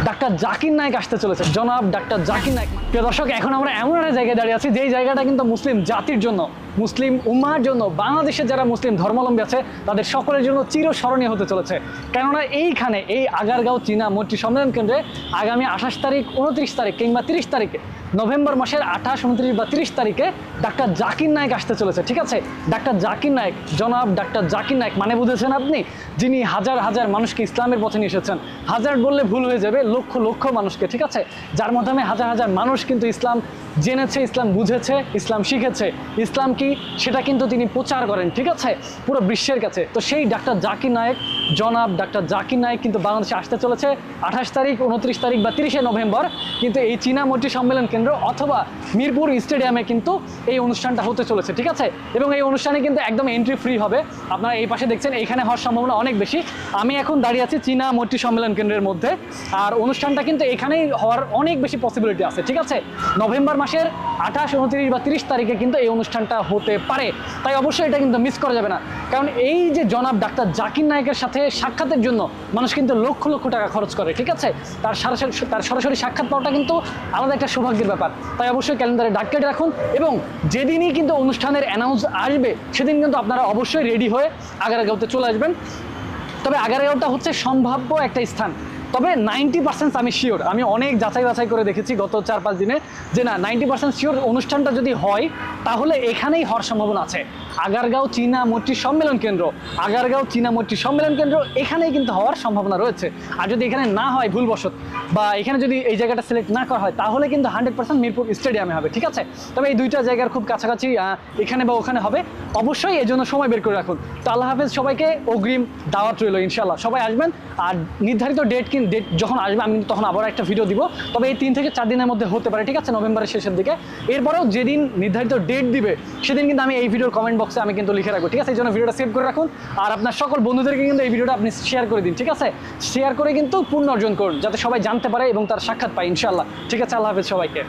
Doctor Zakir Naik আসতে চলেছে, জনাব ডাক্তার জাকির নায়েক। প্রিয় দর্শক, এখন আমরা এমন একটা জায়গায় দাঁড়িয়ে আছি যেই জায়গাটা কিন্তু মুসলিম জাতির জন্য, মুসলিম উম্মার জন্য, বাংলাদেশের যারা মুসলিম ধর্মাবলম্বী আছে তাদের সকলের জন্য চিরস্মরণীয় হতে চলেছে। কেননা এইখানে এই আগারগাঁও চীনা মৈত্রী সম্মেলন কেন্দ্রে আগামী 28 তারিখ, 29 তারিখ কিংবা 30 তারিখে, নভেম্বর মাসের 28, 29 বা 30 তারিখে ডাক্তার জাকির নায়েক আসতে চলেছে। ঠিক আছে, ডাক্তার জাকির নায়েক, জনাব ডাক্তার জাকির নায়েক মানে বুঝেছেন আপনি, যিনি হাজার হাজার মানুষকে ইসলামের পথে নিয়ে এসেছেন। হাজার বললে ভুল হয়ে যাবে, লক্ষ লক্ষ মানুষকে, ঠিক আছে, যার মাধ্যমে হাজার হাজার মানুষ কিন্তু ইসলাম জেনেছে, ইসলাম বুঝেছে, ইসলাম শিখেছে। ইসলাম কি সেটা কিন্তু তিনি প্রচার করেন, ঠিক আছে, পুরো বিশ্বের কাছে। তো সেই ডাক্তার জাকির নায়েক, জনাব ডাক্তার জাকির নায়েক কিন্তু বাংলাদেশে আসতে চলেছে 28 তারিখ, 29 তারিখ বা 30শে নভেম্বর কিন্তু এই চীনা মৈত্রী সম্মেলন কেন্দ্র অথবা মিরপুর স্টেডিয়ামে কিন্তু এই অনুষ্ঠানটা হতে চলেছে। ঠিক আছে, এবং এই অনুষ্ঠানে কিন্তু একদম এন্ট্রি ফ্রি হবে। আপনারা এই পাশে দেখছেন, এইখানে হওয়ার সম্ভাবনা অনেক বেশি। আমি এখন দাঁড়িয়ে আছি চীনা মৈত্রী সম্মেলন কেন্দ্রের মধ্যে, আর অনুষ্ঠানটা কিন্তু এখানেই হওয়ার অনেক বেশি পসিবিলিটি আছে। ঠিক আছে, নভেম্বর মাসের 28, 29 বা 30 তারিখে কিন্তু এই অনুষ্ঠানটা হতে পারে, তাই অবশ্যই এটা কিন্তু মিস করা যাবে না। কারণ এই যে জনাব ডাক্তার জাকির নায়েকের সাথে সাক্ষাতের জন্য মানুষ কিন্তু লক্ষ লক্ষ টাকা খরচ করে। ঠিক আছে, তার সরাসরি সাক্ষাৎ পাওয়াটা কিন্তু আলাদা একটা সৌভাগ্যের ব্যাপার। তাই অবশ্যই ক্যালেন্ডারে ডাক কেটে রাখুন, এবং যেদিনই কিন্তু অনুষ্ঠানের অ্যানাউন্স আসবে সেদিন কিন্তু আপনারা অবশ্যই রেডি হয়ে আগারগাঁওতে চলে আসবেন। তবে আগারগাঁওটা হচ্ছে সম্ভাব্য একটা স্থান, তবে 90% আমি শিওর, আমি অনেক যাচাই বাছাই করে দেখেছি গত 4-5 দিনে, যে না 90% শিওর অনুষ্ঠানটা যদি হয় তাহলে এখানেই হওয়ার সম্ভাবনা আছে। আগারগাঁও চীনা মৈত্রী সম্মেলন কেন্দ্র, আগারগাঁও চীনা মৈত্রী সম্মেলন কেন্দ্র এখানেই কিন্তু হওয়ার সম্ভাবনা রয়েছে। আর যদি এখানে না হয় ভুলবশত, বা এখানে যদি এই জায়গাটা সিলেক্ট না করা হয়, তাহলে কিন্তু 100% মিরপুর স্টেডিয়ামে হবে। ঠিক আছে, তবে এই দুইটা জায়গার খুব কাছাকাছি, এখানে বা ওখানে হবে। অবশ্যই এই জন্য সময় বের করে রাখুন। তো আল্লাহ হাফেজ, সবাইকে অগ্রিম দাওয়াত রইল, ইনশাল্লাহ সবাই আসবেন। আর নির্ধারিত ডেট যখন আসবে আমি তখন আবার একটা ভিডিও দিব, তবে এই 3 থেকে 4 দিনের মধ্যে হতে পারে। ঠিক আছে, নভেম্বরের শেষের দিকে। এরপরেও যেদিন নির্ধারিত ডেট দিবে সেদিন কিন্তু আমি এই ভিডিওর কমেন্ট বক্সে আমি কিন্তু লিখে রাখবো। ঠিক আছে, এই জন্য ভিডিওটা সেভ করে রাখুন, আর আপনার সকল বন্ধুদেরকে কিন্তু এই ভিডিওটা আপনি শেয়ার করে দিন। ঠিক আছে, শেয়ার করে কিন্তু পূর্ণ অর্জন করুন, যাতে সবাই জানতে পারে এবং তার সাক্ষাৎ পায় ইনশাল্লাহ। ঠিক আছে, আল্লাহ হাফেজ সবাইকে।